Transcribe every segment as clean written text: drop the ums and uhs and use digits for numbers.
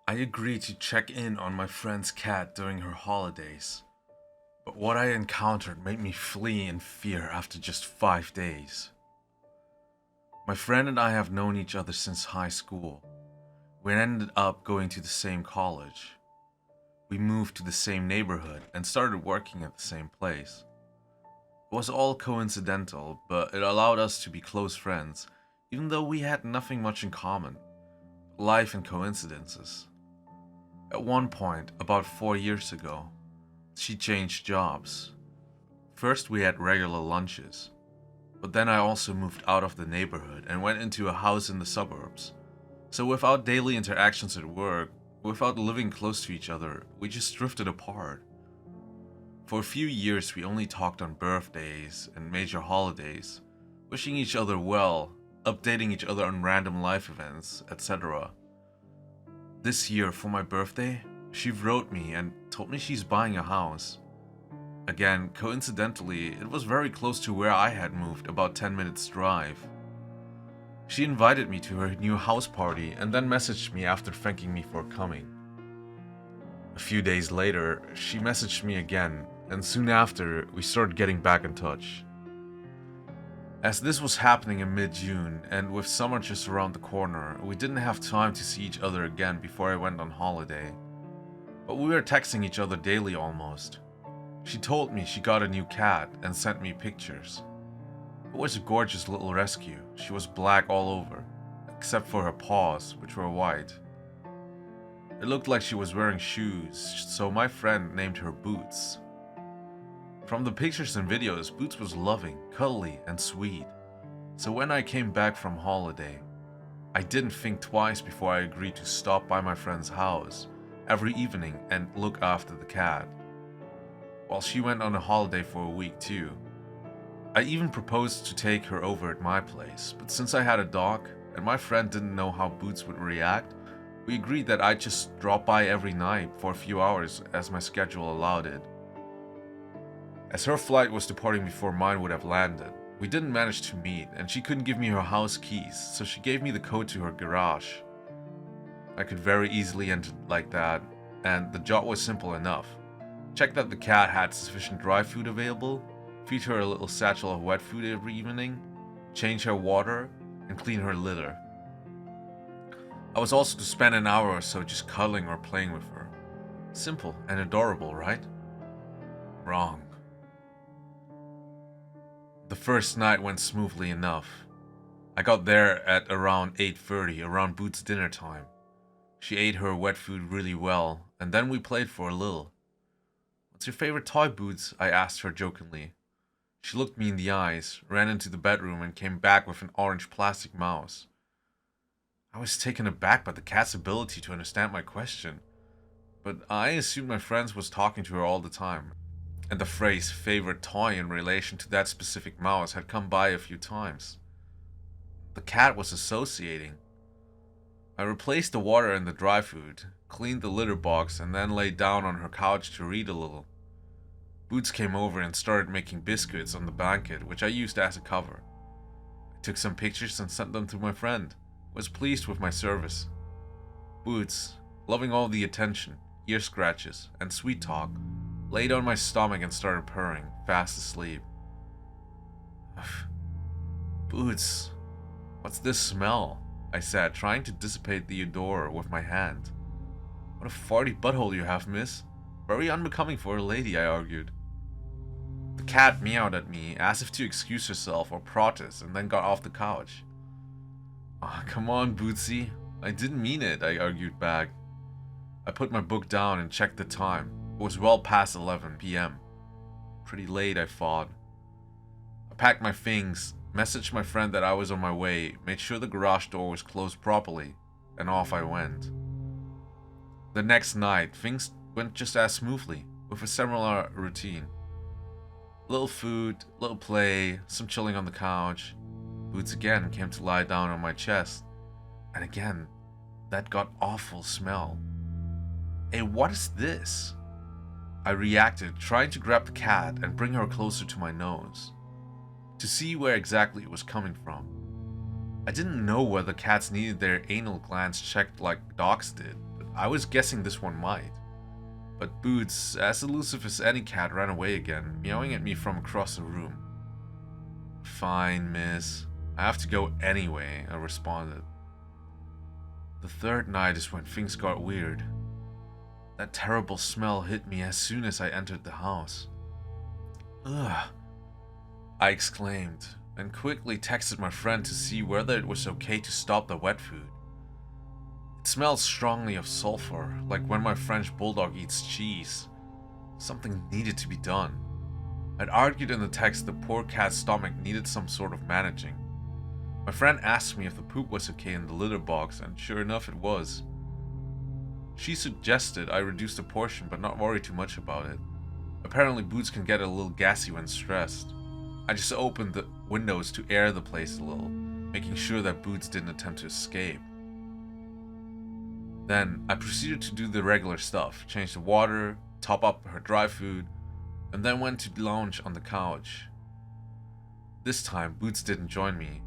I agreed to check in on my friend's cat during her holidays, but what I encountered made me flee in fear after just 5 days. My friend and I have known each other since high school. We ended up going to the same college. We moved to the same neighborhood and started working at the same place. It was all coincidental, but it allowed us to be close friends, even though we had nothing much in common. Life and coincidences. At one point, about 4 years ago, she changed jobs. First we had regular lunches, but then I also moved out of the neighborhood and went into a house in the suburbs. So without daily interactions at work, without living close to each other, we just drifted apart. For a few years we only talked on birthdays and major holidays, wishing each other well, updating each other on random life events, etc. This year, for my birthday, she wrote me and told me she's buying a house. Again, coincidentally, it was very close to where I had moved, about 10 minutes drive. She invited me to her new house party and then messaged me after thanking me for coming. A few days later, she messaged me again, and soon after, we started getting back in touch. As this was happening in mid-June, and with summer just around the corner, we didn't have time to see each other again before I went on holiday. But we were texting each other daily almost. She told me she got a new cat and sent me pictures. It was a gorgeous little rescue. She was black all over, except for her paws, which were white. It looked like she was wearing shoes, so my friend named her Boots. From the pictures and videos, Boots was loving, cuddly, and sweet. So when I came back from holiday, I didn't think twice before I agreed to stop by my friend's house every evening and look after the cat. While she went on a holiday for a week too. I even proposed to take her over at my place, but since I had a dog and my friend didn't know how Boots would react, we agreed that I'd just drop by every night for a few hours as my schedule allowed it. As her flight was departing before mine would have landed, we didn't manage to meet and she couldn't give me her house keys, so she gave me the code to her garage. I could very easily enter like that, and the job was simple enough. Check that the cat had sufficient dry food available, feed her a little satchel of wet food every evening, change her water, and clean her litter. I was also to spend an hour or so just cuddling or playing with her. Simple and adorable, right? Wrong. The first night went smoothly enough. I got there at around 8:30, around Boots' dinner time. She ate her wet food really well, and then we played for a little. "What's your favorite toy, Boots?" I asked her jokingly. She looked me in the eyes, ran into the bedroom, and came back with an orange plastic mouse. I was taken aback by the cat's ability to understand my question, but I assumed my friend was talking to her all the time, and the phrase favorite toy in relation to that specific mouse had come by a few times. The cat was associating. I replaced the water and the dry food, cleaned the litter box, and then lay down on her couch to read a little. Boots came over and started making biscuits on the blanket, which I used as a cover. I took some pictures and sent them to my friend, was pleased with my service. Boots, loving all the attention, ear scratches, and sweet talk, laid on my stomach and started purring, fast asleep. "Boots, what's this smell?" I said, trying to dissipate the odor with my hand. "What a farty butthole you have, miss. Very unbecoming for a lady," I argued. The cat meowed at me, as if to excuse herself or protest, and then got off the couch. "Oh, come on, Bootsy. I didn't mean it," I argued back. I put my book down and checked the time. It was well past 11 p.m. Pretty late, I thought. I packed my things, messaged my friend that I was on my way, made sure the garage door was closed properly, and off I went. The next night, things went just as smoothly, with a similar routine. Little food, little play, some chilling on the couch. Boots again came to lie down on my chest, and again, that god awful smell. "Hey, what is this?" I reacted, trying to grab the cat and bring her closer to my nose, to see where exactly it was coming from. I didn't know whether cats needed their anal glands checked like dogs did, but I was guessing this one might. But Boots, as elusive as any cat, ran away again, meowing at me from across the room. "Fine, miss. I have to go anyway," I responded. The third night is when things got weird. That terrible smell hit me as soon as I entered the house. "Ugh," I exclaimed, and quickly texted my friend to see whether it was okay to stop the wet food. It smelled strongly of sulfur, like when my French bulldog eats cheese. Something needed to be done. I'd argued in the text the poor cat's stomach needed some sort of managing. My friend asked me if the poop was okay in the litter box, and sure enough it was. She suggested I reduce the portion but not worry too much about it. Apparently Boots can get a little gassy when stressed. I just opened the windows to air the place a little, making sure that Boots didn't attempt to escape. Then I proceeded to do the regular stuff, change the water, top up her dry food, and then went to lounge on the couch. This time Boots didn't join me.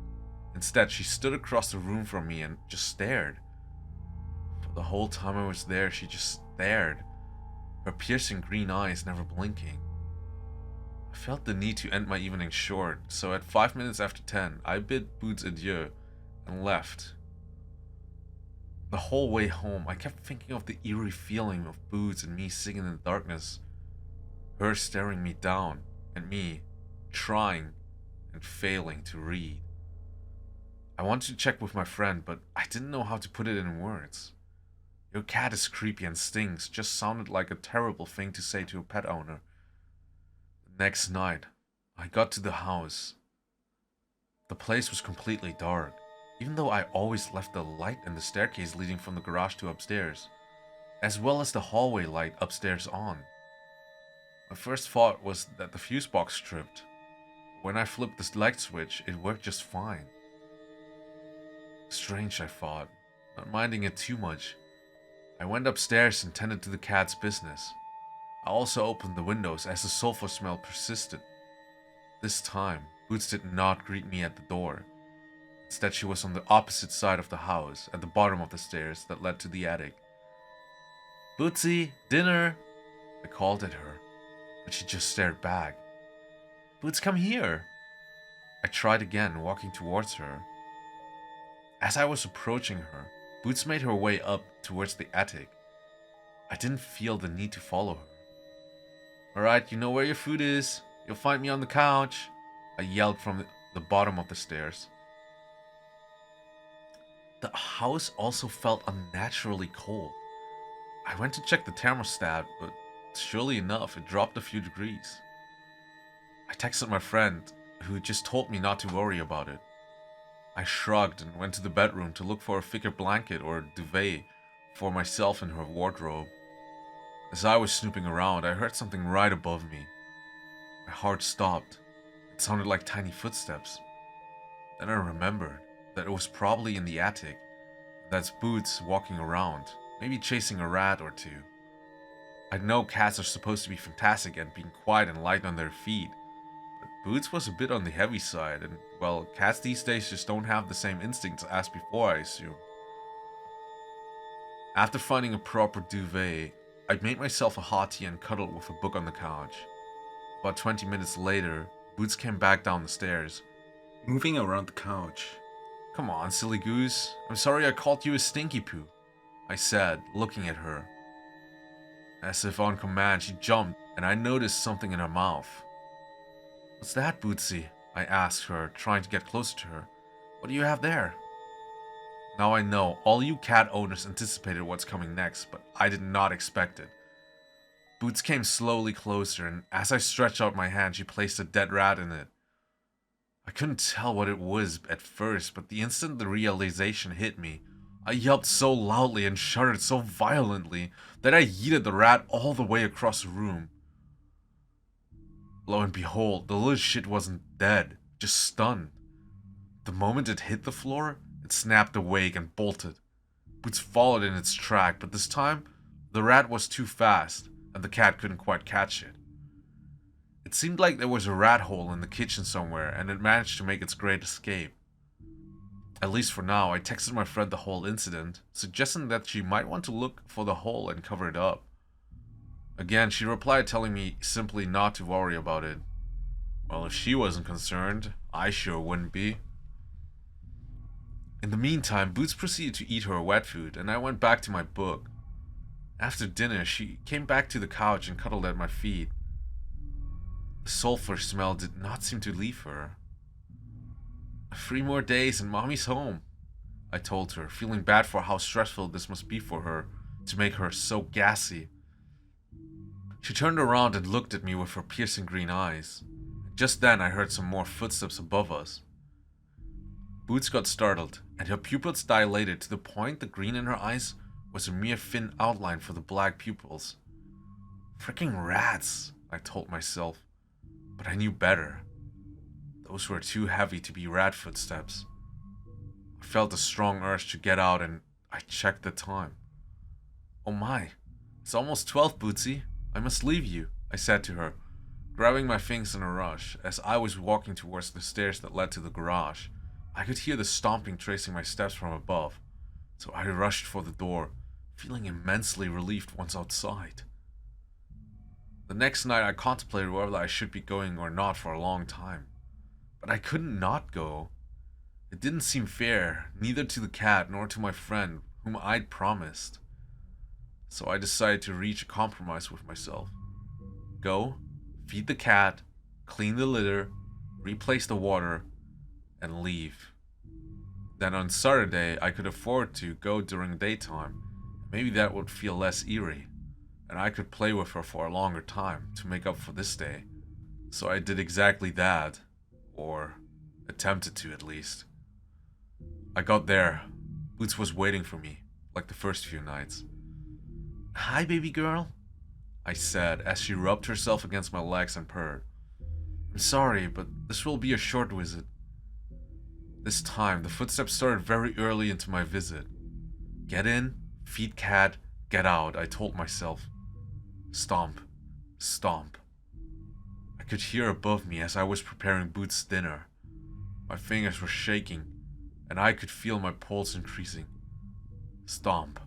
Instead, she stood across the room from me and just stared. For the whole time I was there, she just stared, her piercing green eyes never blinking. I felt the need to end my evening short, so at 5 minutes after 10, I bid Boots adieu and left. The whole way home, I kept thinking of the eerie feeling of Boots and me sitting in the darkness, her staring me down, and me trying and failing to read. I wanted to check with my friend, but I didn't know how to put it in words. "Your cat is creepy and stinks" just sounded like a terrible thing to say to a pet owner. The next night, I got to the house. The place was completely dark, even though I always left the light in the staircase leading from the garage to upstairs, as well as the hallway light upstairs on. My first thought was that the fuse box tripped. When I flipped the light switch, it worked just fine. Strange, I thought, not minding it too much. I went upstairs and tended to the cat's business. I also opened the windows as the sulfur smell persisted. This time, Boots did not greet me at the door. Instead, she was on the opposite side of the house, at the bottom of the stairs that led to the attic. "Bootsy, dinner!" I called at her, but she just stared back. "Boots, come here!" I tried again, walking towards her. As I was approaching her, Boots made her way up towards the attic. I didn't feel the need to follow her. "Alright, you know where your food is. You'll find me on the couch," I yelled from the bottom of the stairs. The house also felt unnaturally cold. I went to check the thermostat, but surely enough, it dropped a few degrees. I texted my friend, who just told me not to worry about it. I shrugged and went to the bedroom to look for a thicker blanket or duvet for myself in her wardrobe. As I was snooping around, I heard something right above me. My heart stopped. It sounded like tiny footsteps. Then I remembered that it was probably in the attic. That's Boots walking around, maybe chasing a rat or two. I know cats are supposed to be fantastic at being quiet and light on their feet, but Boots was a bit on the heavy side, and well, cats these days just don't have the same instincts as before, I assume. After finding a proper duvet, I made myself a hot tea and cuddled with a book on the couch. About 20 minutes later, Boots came back down the stairs, moving around the couch. "Come on, silly goose. I'm sorry I called you a stinky poo," I said, looking at her. As if on command, she jumped, and I noticed something in her mouth. "What's that, Bootsy?" I asked her, trying to get closer to her. "What do you have there?" Now I know all you cat owners anticipated what's coming next, but I did not expect it. Boots came slowly closer, and as I stretched out my hand, she placed a dead rat in it. I couldn't tell what it was at first, but the instant the realization hit me, I yelped so loudly and shuddered so violently that I yeeted the rat all the way across the room. Lo and behold, the little shit wasn't dead, just stunned. The moment it hit the floor, it snapped awake and bolted. Boots followed in its track, but this time, the rat was too fast, and the cat couldn't quite catch it. It seemed like there was a rat hole in the kitchen somewhere, and it managed to make its great escape. At least for now, I texted my friend the whole incident, suggesting that she might want to look for the hole and cover it up. Again, she replied telling me simply not to worry about it. Well, if she wasn't concerned, I sure wouldn't be. In the meantime, Boots proceeded to eat her wet food, and I went back to my book. After dinner, she came back to the couch and cuddled at my feet. The sulfur smell did not seem to leave her. 3 more days and Mommy's home, I told her, feeling bad for how stressful this must be for her to make her so gassy. She turned around and looked at me with her piercing green eyes. Just then I heard some more footsteps above us. Boots got startled, and her pupils dilated to the point the green in her eyes was a mere thin outline for the black pupils. Fricking rats, I told myself, but I knew better. Those were too heavy to be rat footsteps. I felt a strong urge to get out and I checked the time. Oh my, it's almost 12, Bootsy. I must leave you, I said to her, grabbing my things in a rush. As I was walking towards the stairs that led to the garage, I could hear the stomping tracing my steps from above, so I rushed for the door, feeling immensely relieved once outside. The next night I contemplated whether I should be going or not for a long time. But I couldn't not go. It didn't seem fair, neither to the cat nor to my friend, whom I'd promised. So I decided to reach a compromise with myself. Go, feed the cat, clean the litter, replace the water, and leave. Then on Saturday, I could afford to go during daytime. Maybe that would feel less eerie, and I could play with her for a longer time to make up for this day. So I did exactly that. Or attempted to, at least. I got there. Boots was waiting for me, like the first few nights. Hi, baby girl, I said as she rubbed herself against my legs and purred. I'm sorry, but this will be a short visit. This time, the footsteps started very early into my visit. Get in, feed cat, get out, I told myself. Stomp, stomp. I could hear above me as I was preparing Boots' dinner. My fingers were shaking, and I could feel my pulse increasing. Stomp.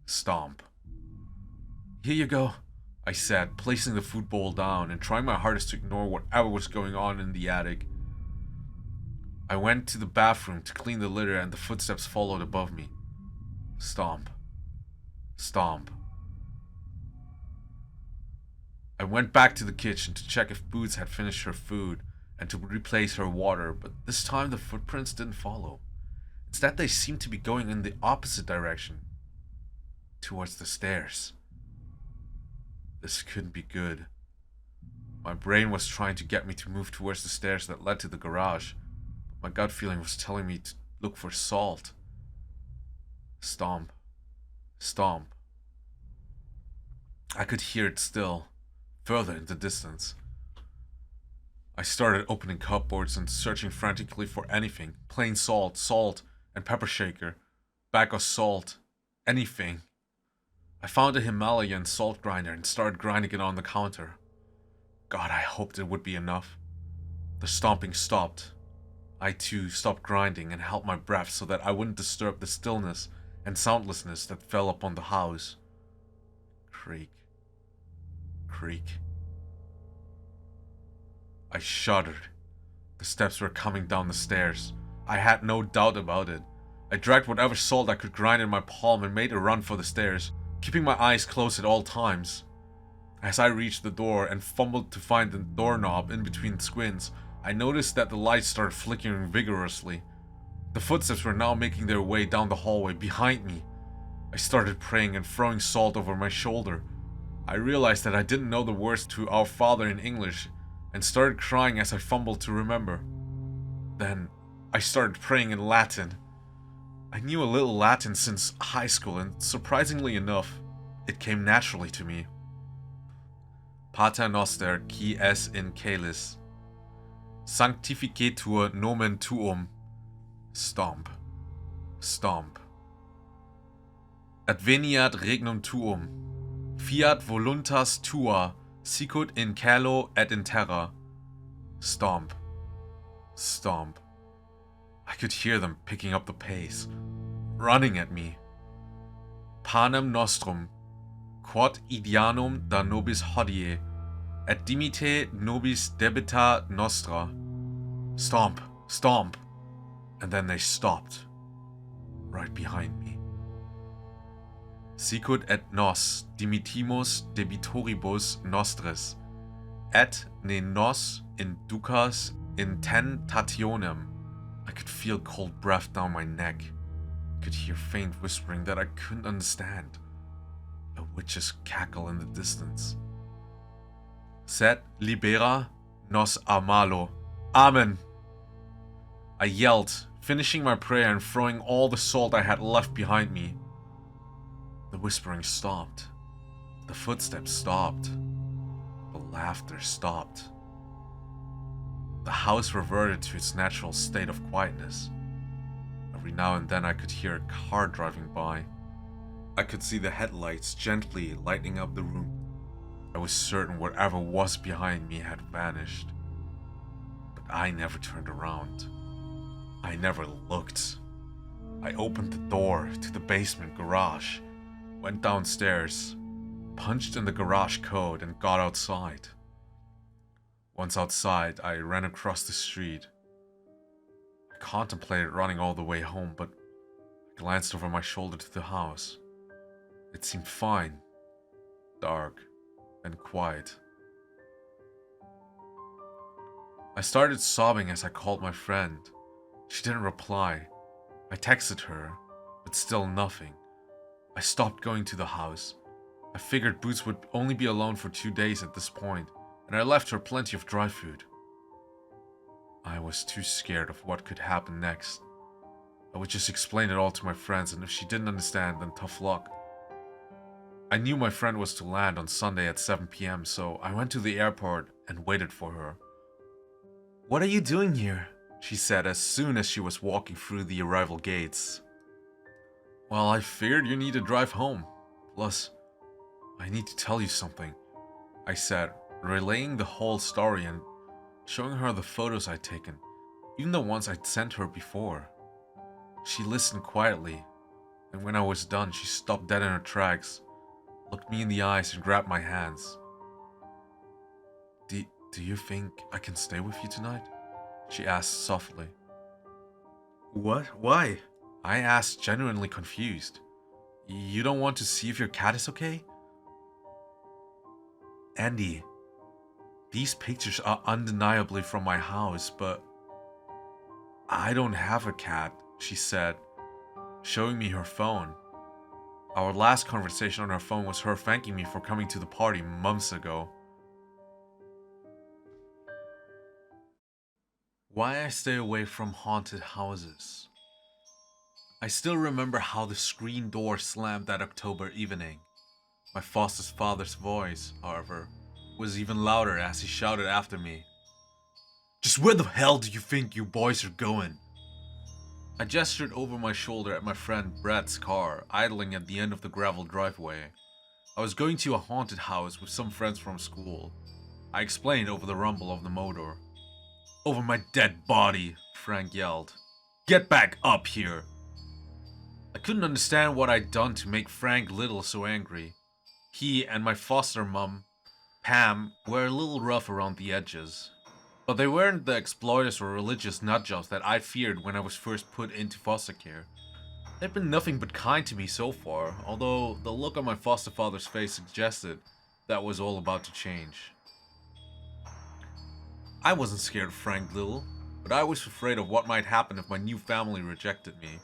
Stomp. Here you go, I said, placing the food bowl down and trying my hardest to ignore whatever was going on in the attic. I went to the bathroom to clean the litter and the footsteps followed above me. Stomp. Stomp. I went back to the kitchen to check if Boots had finished her food and to replace her water, but this time the footprints didn't follow. Instead, they seemed to be going in the opposite direction, towards the stairs. This couldn't be good. My brain was trying to get me to move towards the stairs that led to the garage, but my gut feeling was telling me to look for salt. Stomp. Stomp. I could hear it still, further in the distance. I started opening cupboards and searching frantically for anything. Plain salt, salt, and pepper shaker. Bag of salt. Anything. I found a Himalayan salt grinder and started grinding it on the counter. God, I hoped it would be enough. The stomping stopped. I too stopped grinding and held my breath so that I wouldn't disturb the stillness and soundlessness that fell upon the house. Creak. Creak. I shuddered. The steps were coming down the stairs. I had no doubt about it. I dragged whatever salt I could grind in my palm and made a run for the stairs, keeping my eyes closed at all times. As I reached the door and fumbled to find the doorknob in between squints, I noticed that the lights started flickering vigorously. The footsteps were now making their way down the hallway behind me. I started praying and throwing salt over my shoulder. I realized that I didn't know the words to Our Father in English and started crying as I fumbled to remember. Then I started praying in Latin. I knew a little Latin since high school and surprisingly enough, it came naturally to me. Pater noster qui es in caelis, sanctificetur nomen tuum. Stomp. Stomp. Adveniat regnum tuum. Fiat voluntas tua, sicut in caelo et in terra. Stomp. Stomp. I could hear them picking up the pace, running at me. Panem nostrum, quod idianum da nobis hodie, et dimite nobis debita nostra. Stomp, stomp. And then they stopped, right behind me. Sicut et nos dimitimus debitoribus nostris, et ne nos inducas in tentationem. I could feel cold breath down my neck. I could hear faint whispering that I couldn't understand. A witch's cackle in the distance. Sed libera nos a malo. Amen. I yelled, finishing my prayer and throwing all the salt I had left behind me. The whispering stopped. The footsteps stopped. The laughter stopped. The house reverted to its natural state of quietness. Every now and then I could hear a car driving by. I could see the headlights gently lighting up the room. I was certain whatever was behind me had vanished. But I never turned around. I never looked. I opened the door to the basement garage, went downstairs, punched in the garage code, and got outside. Once outside, I ran across the street. I contemplated running all the way home, but I glanced over my shoulder to the house. It seemed fine, dark, and quiet. I started sobbing as I called my friend. She didn't reply. I texted her, but still nothing. I stopped going to the house. I figured Boots would only be alone for 2 days at this point, and I left her plenty of dry food. I was too scared of what could happen next. I would just explain it all to my friends, and if she didn't understand, then tough luck. I knew my friend was to land on Sunday at 7 p.m, so I went to the airport and waited for her. "What are you doing here?" she said as soon as she was walking through the arrival gates. "Well, I figured you need to drive home. Plus, I need to tell you something," I said, relaying the whole story and showing her the photos I'd taken, even the ones I'd sent her before. She listened quietly, and when I was done, she stopped dead in her tracks, looked me in the eyes, and grabbed my hands. Do you think I can stay with you tonight?" she asked softly. "What? Why?" I asked, genuinely confused. "You don't want to see if your cat is okay?" "Andy, these pictures are undeniably from my house, but I don't have a cat," she said, showing me her phone. Our last conversation on her phone was her thanking me for coming to the party months ago. Why I stay away from haunted houses. I still remember how the screen door slammed that October evening. My foster father's voice, however, was even louder as he shouted after me. "Just where the hell do you think you boys are going?" I gestured over my shoulder at my friend Brett's car, idling at the end of the gravel driveway. I was going to a haunted house with some friends from school. I explained over the rumble of the motor. "Over my dead body," Frank yelled. "Get back up here!" I couldn't understand what I'd done to make Frank Little so angry. He and my foster mum, Pam, were a little rough around the edges. But they weren't the exploiters or religious nutjobs that I feared when I was first put into foster care. They've been nothing but kind to me so far, although the look on my foster father's face suggested that was all about to change. I wasn't scared of Frank Little, but I was afraid of what might happen if my new family rejected me.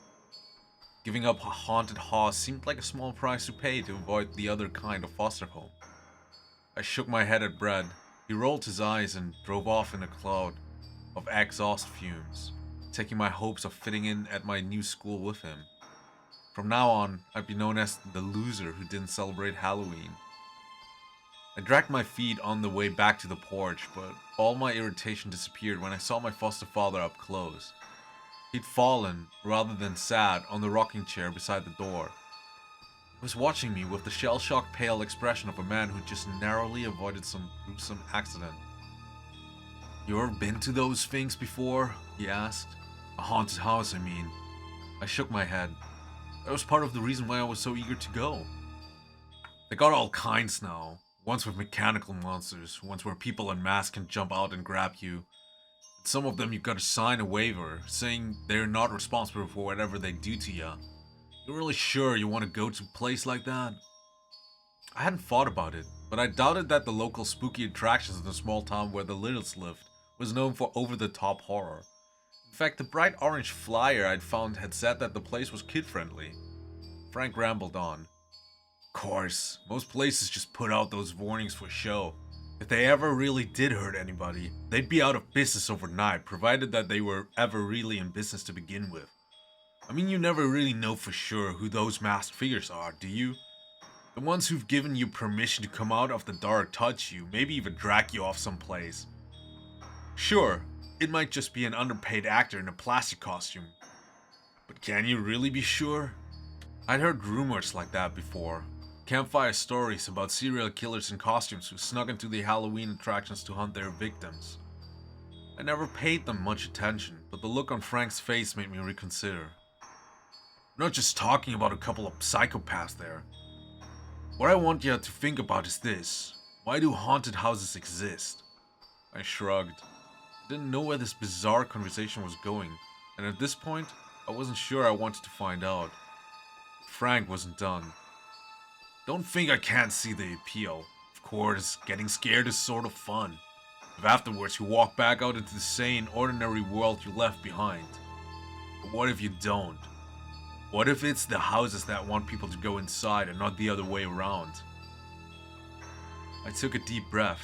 Giving up a haunted house seemed like a small price to pay to avoid the other kind of foster home. I shook my head at Brad. He rolled his eyes and drove off in a cloud of exhaust fumes, taking my hopes of fitting in at my new school with him. From now on, I'd be known as the loser who didn't celebrate Halloween. I dragged my feet on the way back to the porch, but all my irritation disappeared when I saw my foster father up close. He'd fallen, rather than sat, on the rocking chair beside the door. He was watching me with the shell-shocked pale expression of a man who just narrowly avoided some gruesome accident. "You ever been to those things before?" he asked, A haunted house, I mean. I shook my head. That was part of the reason why I was so eager to go. They got all kinds now. Ones with mechanical monsters, ones where people in masks can jump out and grab you. And some of them you gotta sign a waiver, saying they're not responsible for whatever they do to you. You're really sure you want to go to a place like that? I hadn't thought about it, but I doubted that the local spooky attractions in the small town where the Littles lived was known for over-the-top horror. In fact, the bright orange flyer I'd found had said that the place was kid-friendly. Frank rambled on. Of course, most places just put out those warnings for show. If they ever really did hurt anybody, they'd be out of business overnight, provided that they were ever really in business to begin with. I mean, you never really know for sure who those masked figures are, do you? The ones who've given you permission to come out of the dark, touch you, maybe even drag you off someplace. Sure, it might just be an underpaid actor in a plastic costume. But can you really be sure? I'd heard rumors like that before. Campfire stories about serial killers in costumes who snuck into the Halloween attractions to hunt their victims. I never paid them much attention, but the look on Frank's face made me reconsider. I'm not just talking about a couple of psychopaths there. What I want you to think about is this. Why do haunted houses exist? I shrugged. I didn't know where this bizarre conversation was going, and at this point, I wasn't sure I wanted to find out. Frank wasn't done. Don't think I can't see the appeal. Of course, getting scared is sort of fun. If afterwards you walk back out into the sane, ordinary world you left behind. But what if you don't? What if it's the houses that want people to go inside and not the other way around? I took a deep breath.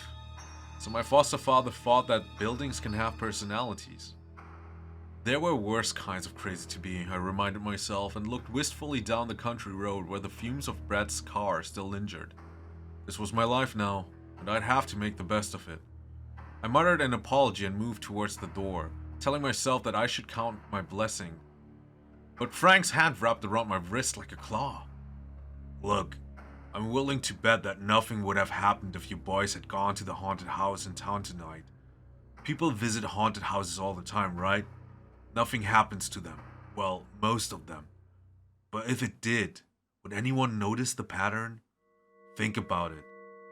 So my foster father thought that buildings can have personalities. There were worse kinds of crazy to be, I reminded myself, and looked wistfully down the country road where the fumes of Brett's car still lingered. This was my life now, and I'd have to make the best of it. I muttered an apology and moved towards the door, telling myself that I should count my blessing. But Frank's hand wrapped around my wrist like a claw. Look, I'm willing to bet that nothing would have happened if you boys had gone to the haunted house in town tonight. People visit haunted houses all the time, right? Nothing happens to them. Well, most of them. But if it did, would anyone notice the pattern? Think about it.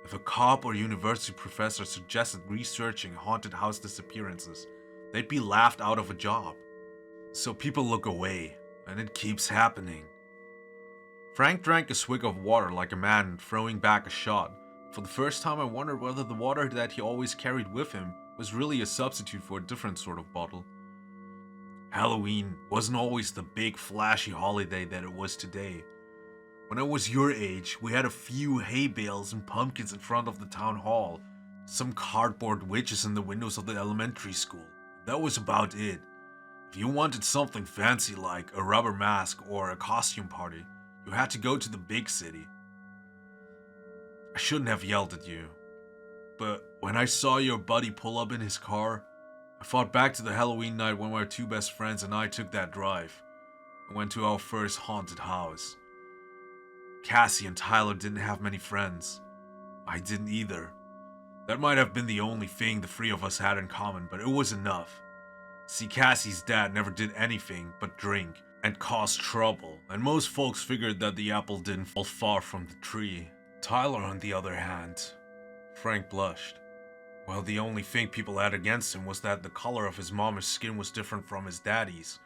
If a cop or university professor suggested researching haunted house disappearances, they'd be laughed out of a job. So people look away, and it keeps happening. Frank drank a swig of water like a man throwing back a shot. For the first time I wondered whether the water that he always carried with him was really a substitute for a different sort of bottle. Halloween wasn't always the big flashy holiday that it was today. When I was your age, we had a few hay bales and pumpkins in front of the town hall, some cardboard witches in the windows of the elementary school. That was about it. If you wanted something fancy like a rubber mask or a costume party, you had to go to the big city. I shouldn't have yelled at you, but when I saw your buddy pull up in his car, I thought back to the Halloween night when my two best friends and I took that drive and went to our first haunted house. Cassie and Tyler didn't have many friends. I didn't either. That might have been the only thing the three of us had in common, but it was enough. See, Cassie's dad never did anything but drink and cause trouble, and most folks figured that the apple didn't fall far from the tree. Tyler, on the other hand, Frank blushed. Well, the only thing people had against him was that the color of his mom's skin was different from his daddy's.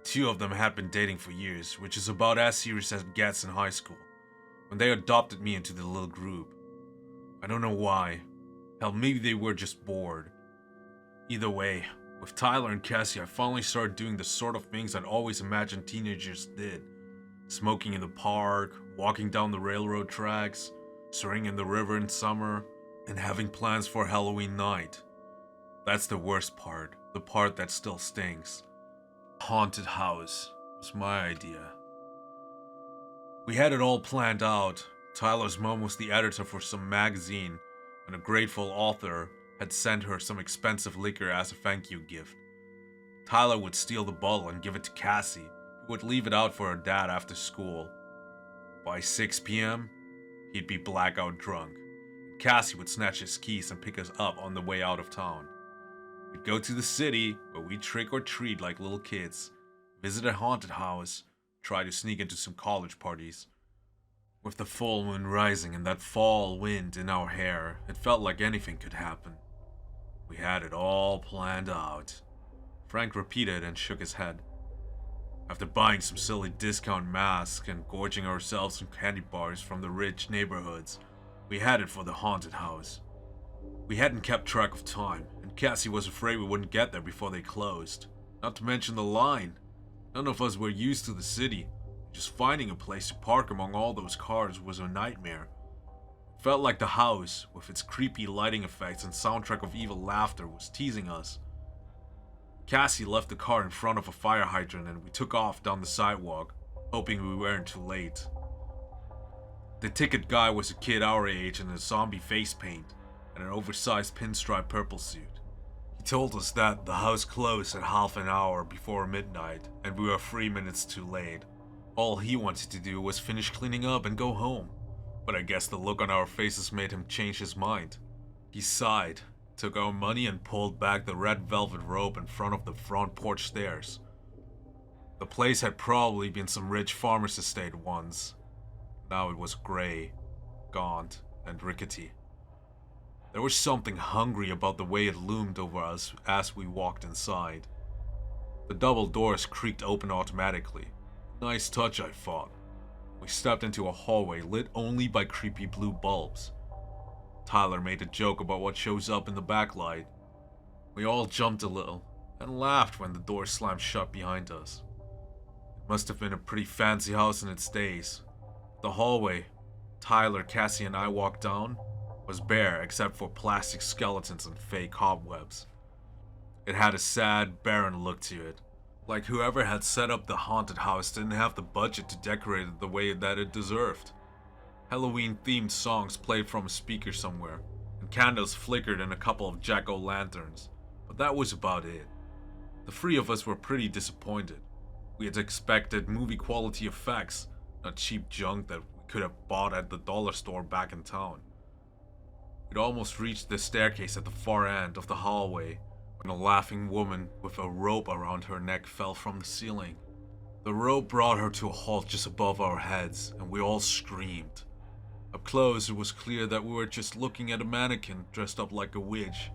The two of them had been dating for years, which is about as serious as it gets in high school, when they adopted me into the little group. I don't know why. Hell, maybe they were just bored. Either way, with Tyler and Cassie, I finally started doing the sort of things I'd always imagined teenagers did. Smoking in the park, walking down the railroad tracks, swimming in the river in summer, and having plans for Halloween night. That's the worst part, the part that still stings. Haunted house was my idea. We had it all planned out. Tyler's mom was the editor for some magazine, and a grateful author had sent her some expensive liquor as a thank you gift. Tyler would steal the bottle and give it to Cassie, who would leave it out for her dad after school. By 6 p.m., he'd be blackout drunk. Cassie would snatch his keys and pick us up on the way out of town. We'd go to the city, where we'd trick or treat like little kids, visit a haunted house, try to sneak into some college parties. With the full moon rising and that fall wind in our hair, it felt like anything could happen. We had it all planned out. Frank repeated and shook his head. After buying some silly discount masks and gorging ourselves on candy bars from the rich neighborhoods, we headed for the haunted house. We hadn't kept track of time, and Cassie was afraid we wouldn't get there before they closed. Not to mention the line. None of us were used to the city. Just finding a place to park among all those cars was a nightmare. It felt like the house, with its creepy lighting effects and soundtrack of evil laughter, was teasing us. Cassie left the car in front of a fire hydrant and we took off down the sidewalk, hoping we weren't too late. The ticket guy was a kid our age in a zombie face paint and an oversized pinstripe purple suit. He told us that the house closed at half an hour before midnight and we were 3 minutes too late. All he wanted to do was finish cleaning up and go home, but I guess the look on our faces made him change his mind. He sighed, took our money and pulled back the red velvet rope in front of the front porch stairs. The place had probably been some rich farmer's estate once. Now it was gray, gaunt, and rickety. There was something hungry about the way it loomed over us as we walked inside. The double doors creaked open automatically. Nice touch, I thought. We stepped into a hallway lit only by creepy blue bulbs. Tyler made a joke about what shows up in the backlight. We all jumped a little and laughed when the door slammed shut behind us. It must have been a pretty fancy house in its days. The hallway Tyler, Cassie, and I walked down was bare except for plastic skeletons and fake cobwebs. It had a sad, barren look to it, like whoever had set up the haunted house didn't have the budget to decorate it the way that it deserved. Halloween-themed songs played from a speaker somewhere, and candles flickered in a couple of jack-o'-lanterns, but that was about it. The three of us were pretty disappointed. We had expected movie-quality effects, not cheap junk that we could have bought at the dollar store back in town. We'd almost reached the staircase at the far end of the hallway when a laughing woman with a rope around her neck fell from the ceiling. The rope brought her to a halt just above our heads, and we all screamed. Up close, it was clear that we were just looking at a mannequin dressed up like a witch.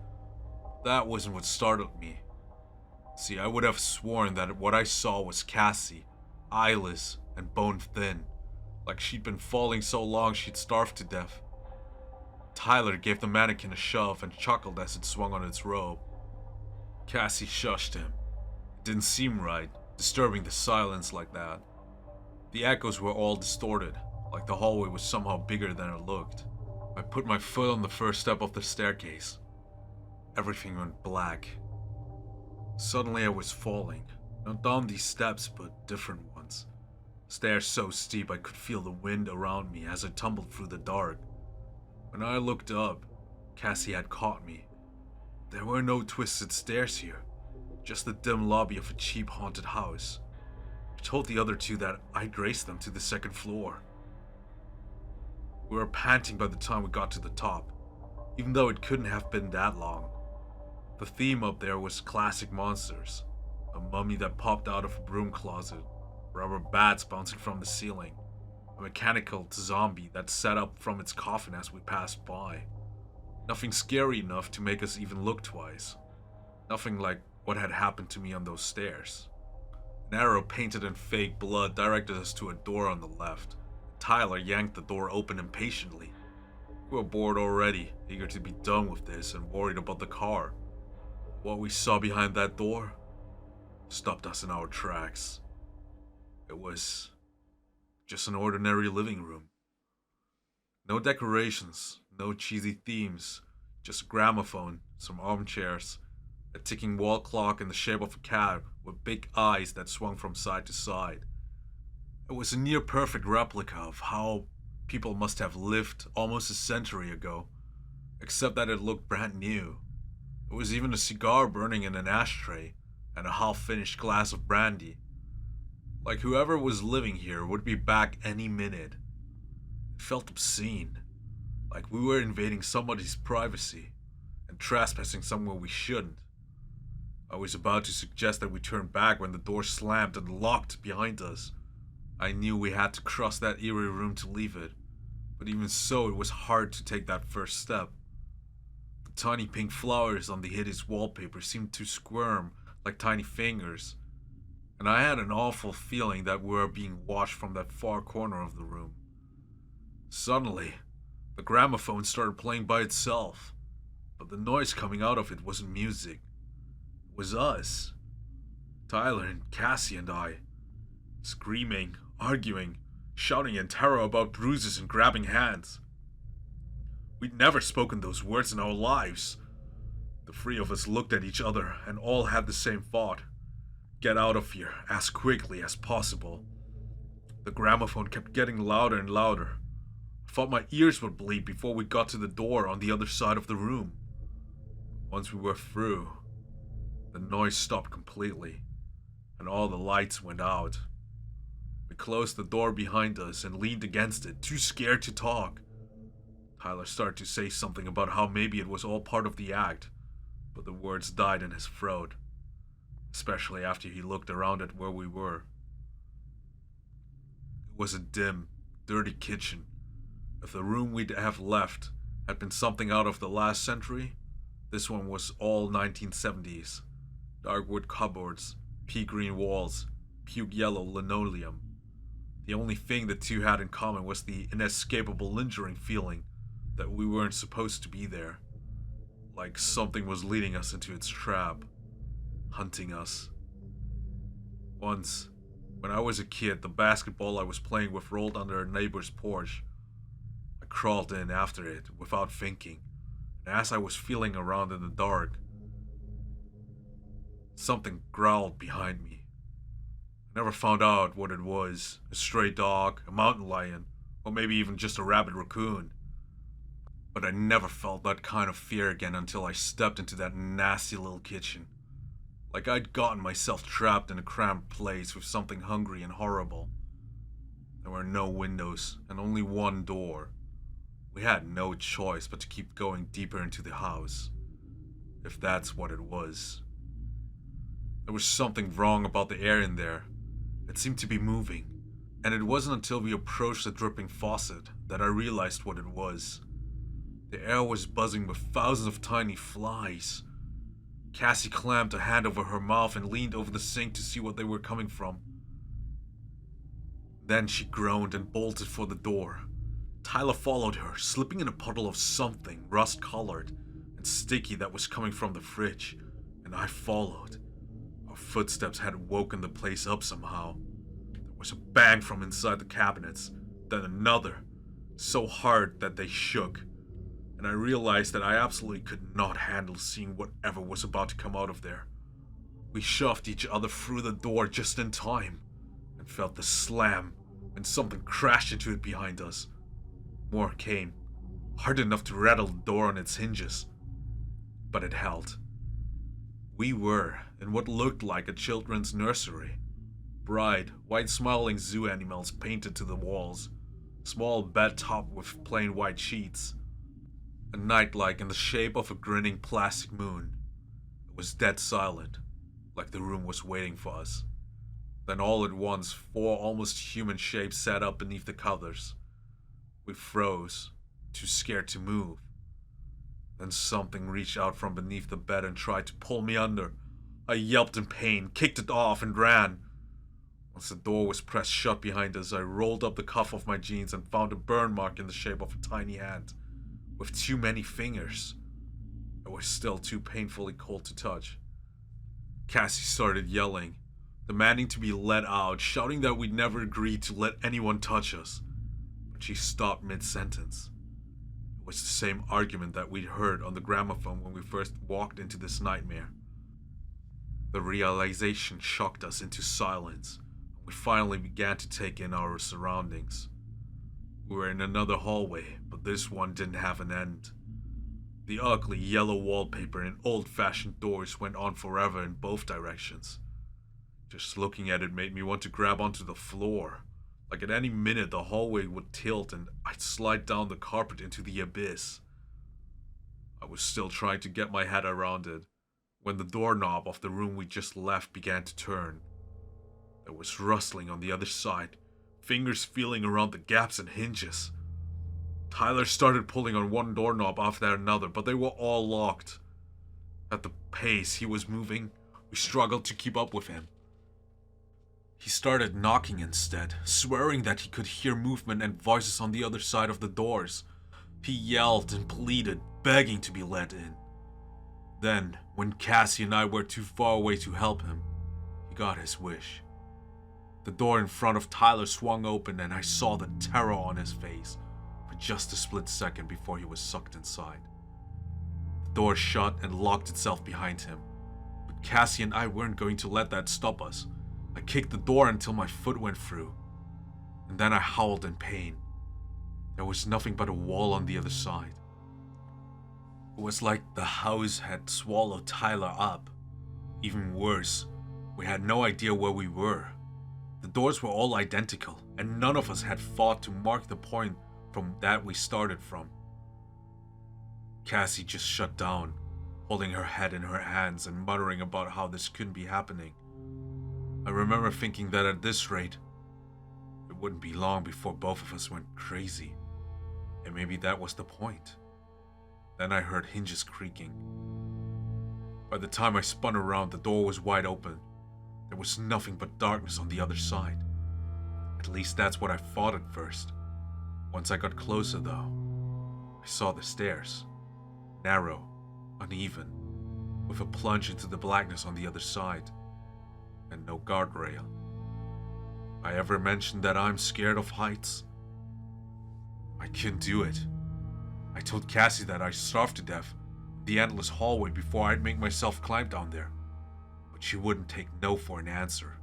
That wasn't what startled me. See, I would have sworn that what I saw was Cassie, eyeless and bone-thin, like she'd been falling so long she'd starved to death. Tyler gave the mannequin a shove and chuckled as it swung on its rope. Cassie shushed him. It didn't seem right, disturbing the silence like that. The echoes were all distorted, like the hallway was somehow bigger than it looked. I put my foot on the first step of the staircase. Everything went black. Suddenly I was falling, not down these steps, but different ones. Stairs so steep I could feel the wind around me as I tumbled through the dark. When I looked up, Cassie had caught me. There were no twisted stairs here, just the dim lobby of a cheap haunted house. I told the other two that I'd race them to the second floor. We were panting by the time we got to the top, even though it couldn't have been that long. The theme up there was classic monsters, a mummy that popped out of a broom closet, rubber bats bouncing from the ceiling, a mechanical zombie that sat up from its coffin as we passed by. Nothing scary enough to make us even look twice. Nothing like what had happened to me on those stairs. An arrow painted in fake blood directed us to a door on the left. Tyler yanked the door open impatiently. We were bored already, eager to be done with this and worried about the car. What we saw behind that door stopped us in our tracks. It was just an ordinary living room. No decorations, no cheesy themes, just a gramophone, some armchairs, a ticking wall clock in the shape of a cat with big eyes that swung from side to side. It was a near-perfect replica of how people must have lived almost a century ago, except that it looked brand new. There was even a cigar burning in an ashtray, and a half-finished glass of brandy. Like whoever was living here would be back any minute. It felt obscene, like we were invading somebody's privacy and trespassing somewhere we shouldn't. I was about to suggest that we turn back when the door slammed and locked behind us. I knew we had to cross that eerie room to leave it, but even so, it was hard to take that first step. The tiny pink flowers on the hideous wallpaper seemed to squirm like tiny fingers, and I had an awful feeling that we were being watched from that far corner of the room. Suddenly, the gramophone started playing by itself, but the noise coming out of it wasn't music. It was us. Tyler and Cassie and I, screaming, arguing, shouting in terror about bruises and grabbing hands. We'd never spoken those words in our lives. The three of us looked at each other and all had the same thought. Get out of here as quickly as possible. The gramophone kept getting louder and louder. I thought my ears would bleed before we got to the door on the other side of the room. Once we were through, the noise stopped completely, and all the lights went out. We closed the door behind us and leaned against it, too scared to talk. Tyler started to say something about how maybe it was all part of the act, but the words died in his throat, especially after he looked around at where we were. It was a dim, dirty kitchen. If the room we'd have left had been something out of the last century, this one was all 1970s. Dark wood cupboards, pea green walls, puke yellow linoleum. The only thing the two had in common was the inescapable lingering feeling that we weren't supposed to be there. Like something was leading us into its trap, hunting us. Once, when I was a kid, the basketball I was playing with rolled under a neighbor's porch. I crawled in after it without thinking, and as I was feeling around in the dark, something growled behind me. I never found out what it was, a stray dog, a mountain lion, or maybe even just a rabid raccoon. But I never felt that kind of fear again until I stepped into that nasty little kitchen. Like I'd gotten myself trapped in a cramped place with something hungry and horrible. There were no windows and only one door. We had no choice but to keep going deeper into the house, if that's what it was. There was something wrong about the air in there. It seemed to be moving, and it wasn't until we approached the dripping faucet that I realized what it was. The air was buzzing with thousands of tiny flies. Cassie clamped a hand over her mouth and leaned over the sink to see what they were coming from. Then she groaned and bolted for the door. Tyler followed her, slipping in a puddle of something rust-colored and sticky that was coming from the fridge, and I followed. Our footsteps had woken the place up somehow. There was a bang from inside the cabinets, then another, so hard that they shook, and I realized that I absolutely could not handle seeing whatever was about to come out of there. We shoved each other through the door just in time, and felt the slam, and something crashed into it behind us. More came, hard enough to rattle the door on its hinges, but it held. We were in what looked like a children's nursery. Bright, white smiling zoo animals painted to the walls, small bed topped with plain white sheets, a nightlight in the shape of a grinning plastic moon. It was dead silent, like the room was waiting for us. Then all at once, 4 almost human shapes sat up beneath the covers. We froze, too scared to move. Then something reached out from beneath the bed and tried to pull me under. I yelped in pain, kicked it off, and ran. Once the door was pressed shut behind us, I rolled up the cuff of my jeans and found a burn mark in the shape of a tiny hand, with too many fingers. It was still too painfully cold to touch. Cassie started yelling, demanding to be let out, shouting that we'd never agreed to let anyone touch us. But she stopped mid-sentence. It was the same argument that we'd heard on the gramophone when we first walked into this nightmare. The realization shocked us into silence. We finally began to take in our surroundings. We were in another hallway, but this one didn't have an end. The ugly yellow wallpaper and old-fashioned doors went on forever in both directions. Just looking at it made me want to grab onto the floor. Like at any minute the hallway would tilt and I'd slide down the carpet into the abyss. I was still trying to get my head around it when the doorknob of the room we just left began to turn. There was rustling on the other side, fingers feeling around the gaps and hinges. Tyler started pulling on one doorknob after another, but they were all locked. At the pace he was moving, we struggled to keep up with him. He started knocking instead, swearing that he could hear movement and voices on the other side of the doors. He yelled and pleaded, begging to be let in. Then, when Cassie and I were too far away to help him, he got his wish. The door in front of Tyler swung open and I saw the terror on his face for just a split second before he was sucked inside. The door shut and locked itself behind him, but Cassie and I weren't going to let that stop us. I kicked the door until my foot went through, and then I howled in pain. There was nothing but a wall on the other side. It was like the house had swallowed Tyler up. Even worse, we had no idea where we were. The doors were all identical, and none of us had thought to mark the point from that we started from. Cassie just shut down, holding her head in her hands and muttering about how this couldn't be happening. I remember thinking that at this rate, it wouldn't be long before both of us went crazy. And maybe that was the point. Then I heard hinges creaking. By the time I spun around, the door was wide open. There was nothing but darkness on the other side. At least that's what I thought at first. Once I got closer though, I saw the stairs. Narrow, uneven, with a plunge into the blackness on the other side. And no guardrail. I ever mentioned that I'm scared of heights? I couldn't do it. I told Cassie that I starved to death in the endless hallway before I'd make myself climb down there. But she wouldn't take no for an answer.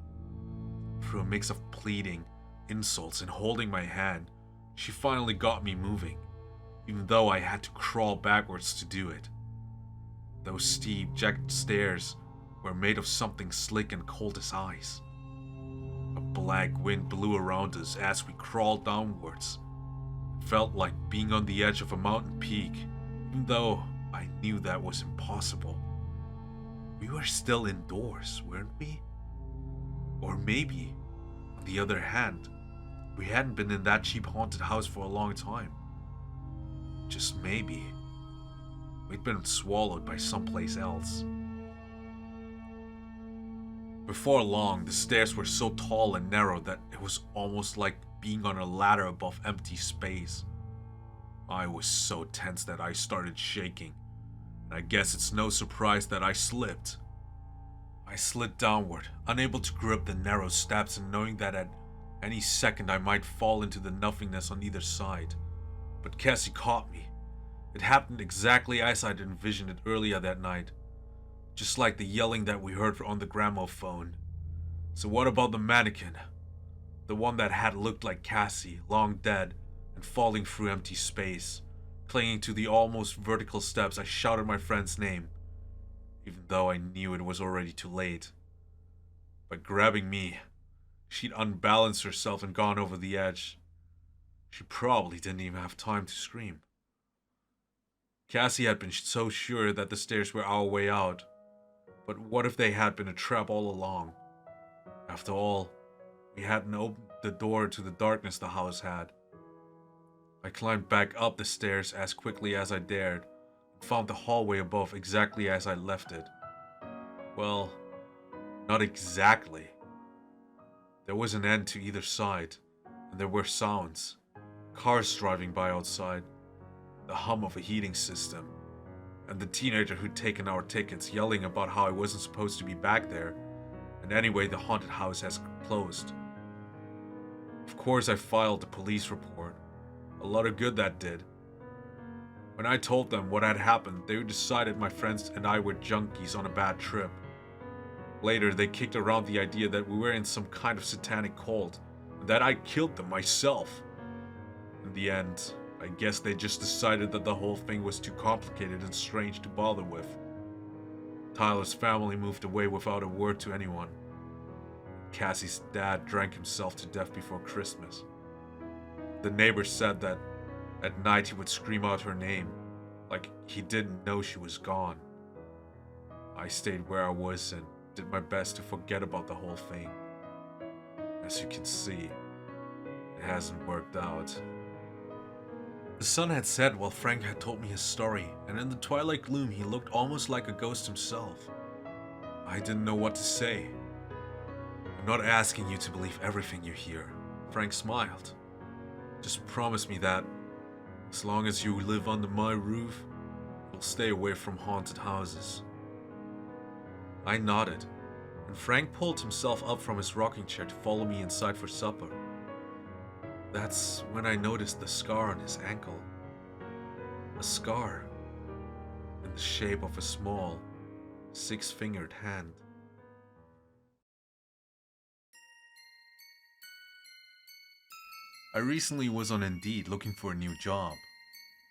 Through a mix of pleading, insults, and holding my hand, she finally got me moving, even though I had to crawl backwards to do it. Those steep, jagged stairs were made of something slick and cold as ice. A black wind blew around us as we crawled downwards. It felt like being on the edge of a mountain peak, even though I knew that was impossible. We were still indoors, weren't we? Or maybe, on the other hand, we hadn't been in that cheap haunted house for a long time. Just maybe, we'd been swallowed by someplace else. Before long, the stairs were so tall and narrow that it was almost like being on a ladder above empty space. I was so tense that I started shaking, and I guess it's no surprise that I slipped. I slid downward, unable to grip the narrow steps and knowing that at any second I might fall into the nothingness on either side. But Cassie caught me. It happened exactly as I'd envisioned it earlier that night. Just like the yelling that we heard on the gramophone. So what about the mannequin? The one that had looked like Cassie, long dead, and falling through empty space. Clinging to the almost vertical steps, I shouted my friend's name, even though I knew it was already too late. By grabbing me, she'd unbalanced herself and gone over the edge. She probably didn't even have time to scream. Cassie had been so sure that the stairs were our way out. But what if they had been a trap all along? After all, we hadn't opened the door to the darkness the house had. I climbed back up the stairs as quickly as I dared, and found the hallway above exactly as I left it. Well, not exactly. There was an end to either side, and there were sounds. Cars driving by outside, the hum of a heating system, and the teenager who'd taken our tickets yelling about how I wasn't supposed to be back there, and anyway the haunted house has closed. Of course I filed a police report. A lot of good that did. When I told them what had happened, they decided my friends and I were junkies on a bad trip. Later they kicked around the idea that we were in some kind of satanic cult, and that I killed them myself. In the end, I guess they just decided that the whole thing was too complicated and strange to bother with. Tyler's family moved away without a word to anyone. Cassie's dad drank himself to death before Christmas. The neighbors said that at night he would scream out her name, like he didn't know she was gone. I stayed where I was and did my best to forget about the whole thing. As you can see, it hasn't worked out. The sun had set while Frank had told me his story, and in the twilight gloom he looked almost like a ghost himself. I didn't know what to say. I'm not asking you to believe everything you hear, Frank smiled. Just promise me that, as long as you live under my roof, you'll stay away from haunted houses. I nodded, and Frank pulled himself up from his rocking chair to follow me inside for supper. That's when I noticed the scar on his ankle. A scar in the shape of a small, six-fingered hand. I recently was on Indeed looking for a new job.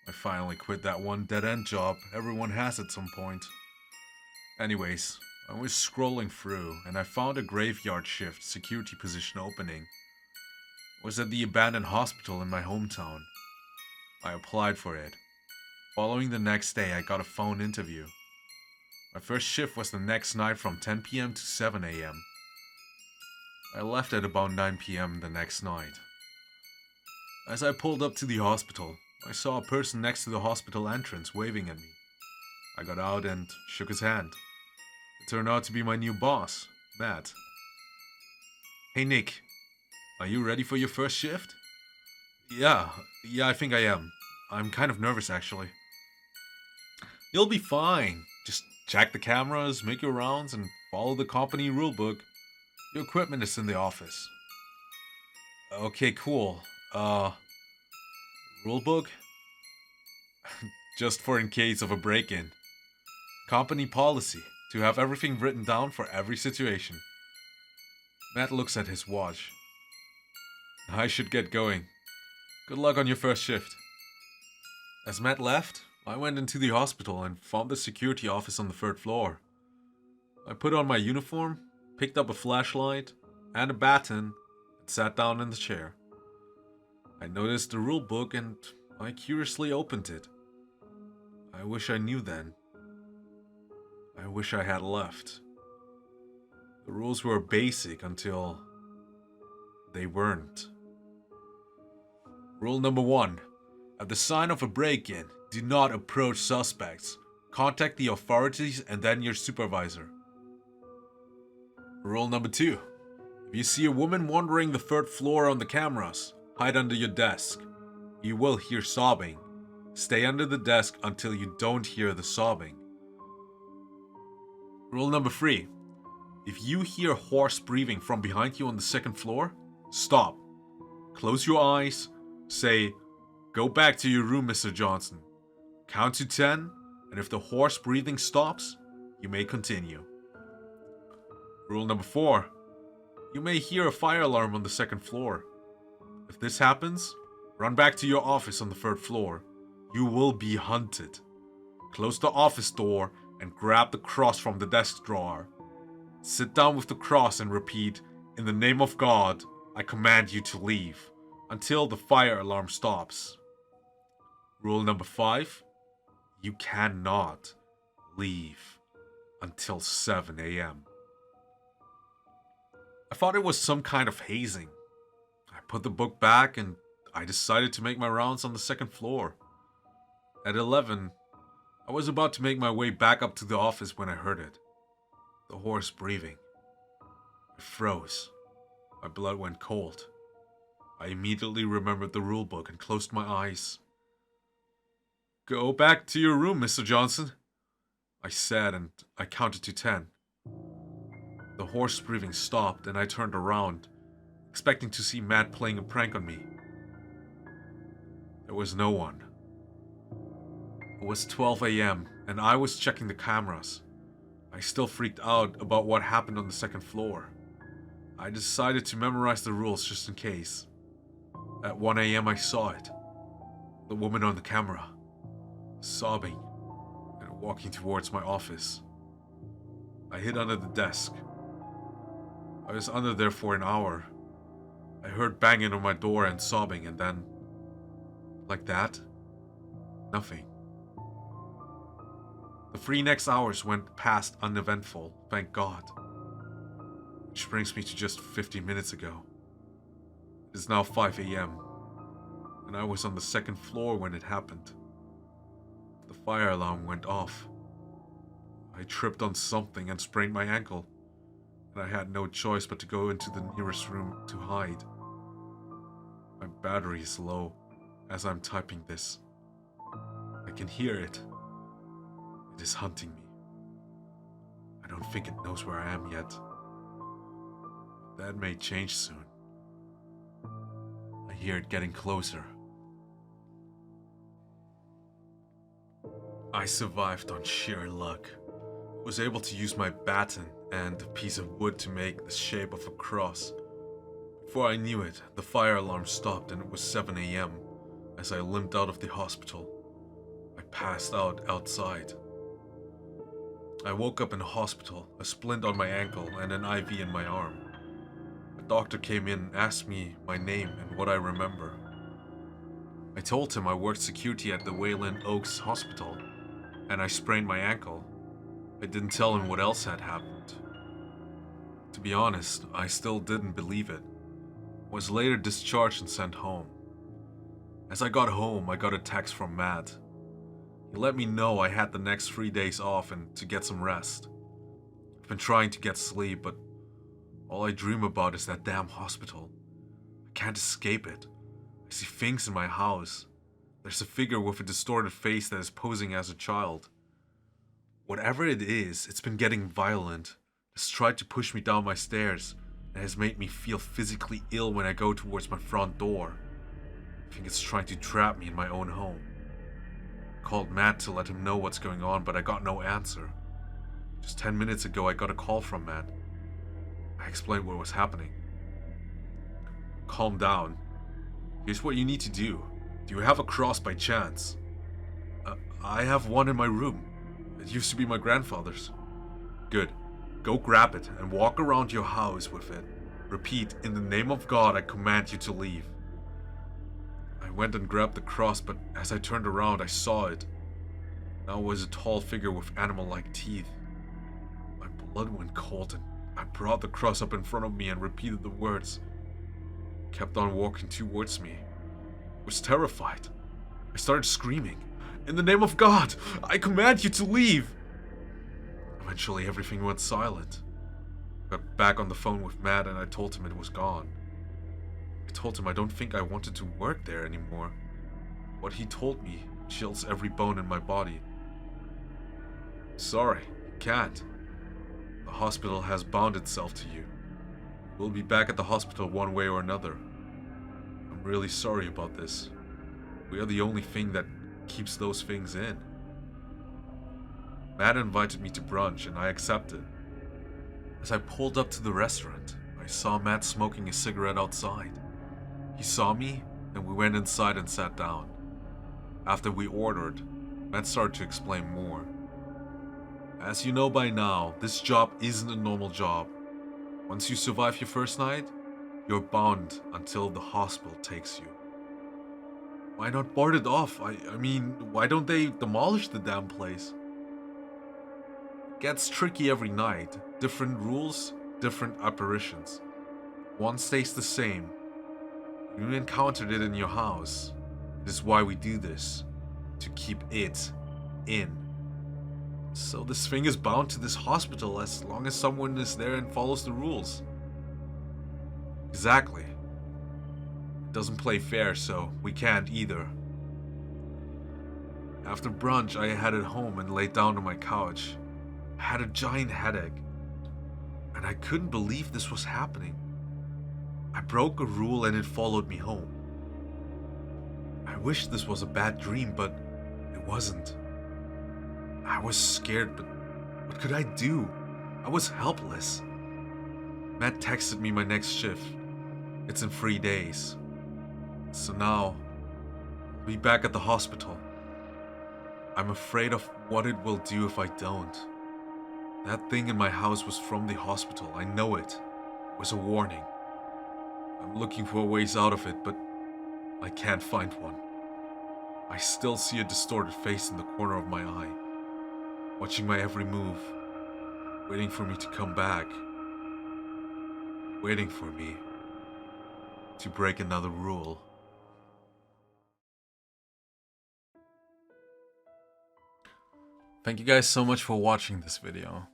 I finally quit that one dead-end job everyone has at some point. Anyways, I was scrolling through and I found a graveyard shift security position opening. It was at the abandoned hospital in my hometown. I applied for it. Following the next day, I got a phone interview. My first shift was the next night from 10 p.m. to 7 a.m. I left at about 9 p.m. the next night. As I pulled up to the hospital, I saw a person next to the hospital entrance waving at me. I got out and shook his hand. It turned out to be my new boss, Matt. Hey Nick, are you ready for your first shift? Yeah, I think I am. I'm kind of nervous actually. You'll be fine. Just check the cameras, make your rounds, and follow the company rulebook. Your equipment is in the office. Okay, cool. Rulebook? Just for in case of a break-in. Company policy, to have everything written down for every situation. Matt looks at his watch. I should get going. Good luck on your first shift. As Matt left, I went into the hospital and found the security office on the third floor. I put on my uniform, picked up a flashlight and a baton, and sat down in the chair. I noticed the rule book and I curiously opened it. I wish I knew then. I wish I had left. The rules were basic until they weren't. Rule number 1. At the sign of a break-in, do not approach suspects. Contact the authorities and then your supervisor. Rule number 2. If you see a woman wandering the third floor on the cameras, hide under your desk. You will hear sobbing. Stay under the desk until you don't hear the sobbing. Rule number 3. If you hear hoarse breathing from behind you on the second floor, stop. Close your eyes. Say, "Go back to your room, Mr. Johnson." Count to 10, and if the hoarse breathing stops, you may continue. Rule number 4. You may hear a fire alarm on the second floor. If this happens, run back to your office on the third floor. You will be hunted. Close the office door and grab the cross from the desk drawer. Sit down with the cross and repeat, "In the name of God, I command you to leave," until the fire alarm stops. Rule number 5. You cannot leave until 7 a.m. I thought it was some kind of hazing. I put the book back and I decided to make my rounds on the second floor. At 11, I was about to make my way back up to the office when I heard it. The hoarse breathing. I froze. My blood went cold. I immediately remembered the rulebook and closed my eyes. "Go back to your room, Mr. Johnson," I said, and I counted to 10. The hoarse breathing stopped and I turned around, expecting to see Matt playing a prank on me. There was no one. It was 12 a.m. and I was checking the cameras. I still freaked out about what happened on the second floor. I decided to memorize the rules just in case. At 1 a.m. I saw it. The woman on the camera, sobbing and walking towards my office. I hid under the desk. I was under there for an hour. I heard banging on my door and sobbing, and then, like that, nothing. The 3 next hours went past uneventful, thank God. Which brings me to just 15 minutes ago. It is now 5 a.m. and I was on the 2nd floor when it happened. The fire alarm went off. I tripped on something and sprained my ankle, and I had no choice but to go into the nearest room to hide. My battery is low as I'm typing this. I can hear it. It is hunting me. I don't think it knows where I am yet. That may change soon. I hear it getting closer. I survived on sheer luck. I was able to use my baton and a piece of wood to make the shape of a cross. Before I knew it, the fire alarm stopped and it was 7 a.m. as I limped out of the hospital. I passed out outside. I woke up in the hospital, a splint on my ankle and an IV in my arm. A doctor came in and asked me my name and what I remember. I told him I worked security at the Wayland Oaks Hospital, and I sprained my ankle. I didn't tell him what else had happened. To be honest, I still didn't believe it. I was later discharged and sent home. As I got home, I got a text from Matt. He let me know I had the next 3 days off and to get some rest. I've been trying to get sleep, but all I dream about is that damn hospital. I can't escape it. I see things in my house. There's a figure with a distorted face that is posing as a child. Whatever it is, it's been getting violent. It's tried to push me down my stairs and has made me feel physically ill when I go towards my front door. I think it's trying to trap me in my own home. I called Matt to let him know what's going on, but I got no answer. Just 10 minutes ago, I got a call from Matt. I explained what was happening. Calm down. Here's what you need to do. Do you have a cross by chance? I have one in my room. It used to be my grandfather's. Good. Go grab it and walk around your house with it. Repeat, in the name of God, I command you to leave. I went and grabbed the cross, but as I turned around, I saw it. Now it was a tall figure with animal-like teeth. My blood went cold and I brought the cross up in front of me and repeated the words. It kept on walking towards me. I was terrified. I started screaming. In the name of God, I command you to leave! Eventually, everything went silent. I got back on the phone with Matt and I told him it was gone. I told him I don't think I wanted to work there anymore. What he told me chills every bone in my body. Sorry, you can't. The hospital has bound itself to you. We'll be back at the hospital one way or another. I'm really sorry about this. We are the only thing that keeps those things in. Matt invited me to brunch and I accepted. As I pulled up to the restaurant, I saw Matt smoking a cigarette outside. He saw me and we went inside and sat down. After we ordered, Matt started to explain more. As you know by now, this job isn't a normal job. Once you survive your first night, you're bound until the hospital takes you. Why not board it off? I mean, why don't they demolish the damn place? It gets tricky every night. Different rules, different apparitions. One stays the same. You encountered it in your house. It is why we do this. To keep it in. So this thing is bound to this hospital as long as someone is there and follows the rules. Exactly. It doesn't play fair, so we can't either. After brunch, I headed home and laid down on my couch. I had a giant headache, and I couldn't believe this was happening. I broke a rule and it followed me home. I wish this was a bad dream, but it wasn't. I was scared, but what could I do? I was helpless. Matt texted me my next shift. It's in 3 days. So now, I'll be back at the hospital. I'm afraid of what it will do if I don't. That thing in my house was from the hospital. I know it. It was a warning. I'm looking for ways out of it, but I can't find one. I still see a distorted face in the corner of my eye. watching my every move, waiting for me to come back, waiting for me to break another rule. Thank you guys so much for watching this video.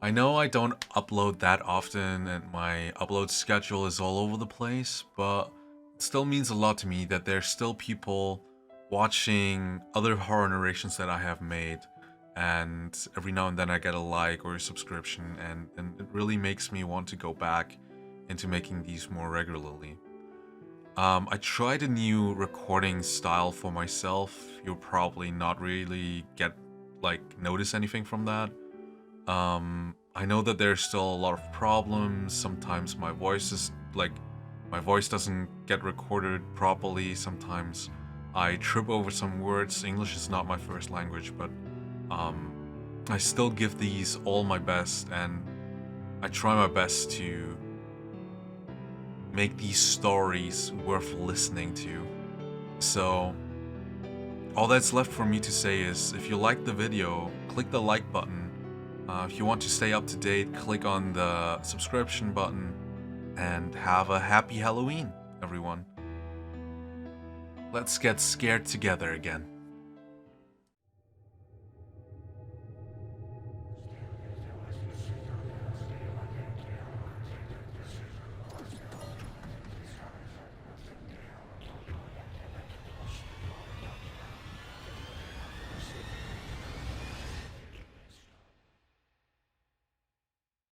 I know I don't upload that often and my upload schedule is all over the place, but it still means a lot to me that there's still people watching other horror narrations that I have made, and every now and then I get a like or a subscription, and it really makes me want to go back into making these more regularly. I tried a new recording style for myself. You'll probably not really notice anything from that. I know that there's still a lot of problems. Sometimes my voice doesn't get recorded properly. Sometimes I trip over some words. English is not my first language, but I still give these all my best, and I try my best to make these stories worth listening to. So all that's left for me to say is, if you liked the video, click the like button. If you want to stay up to date, click on the subscription button, and have a happy Halloween, everyone. Let's get scared together again.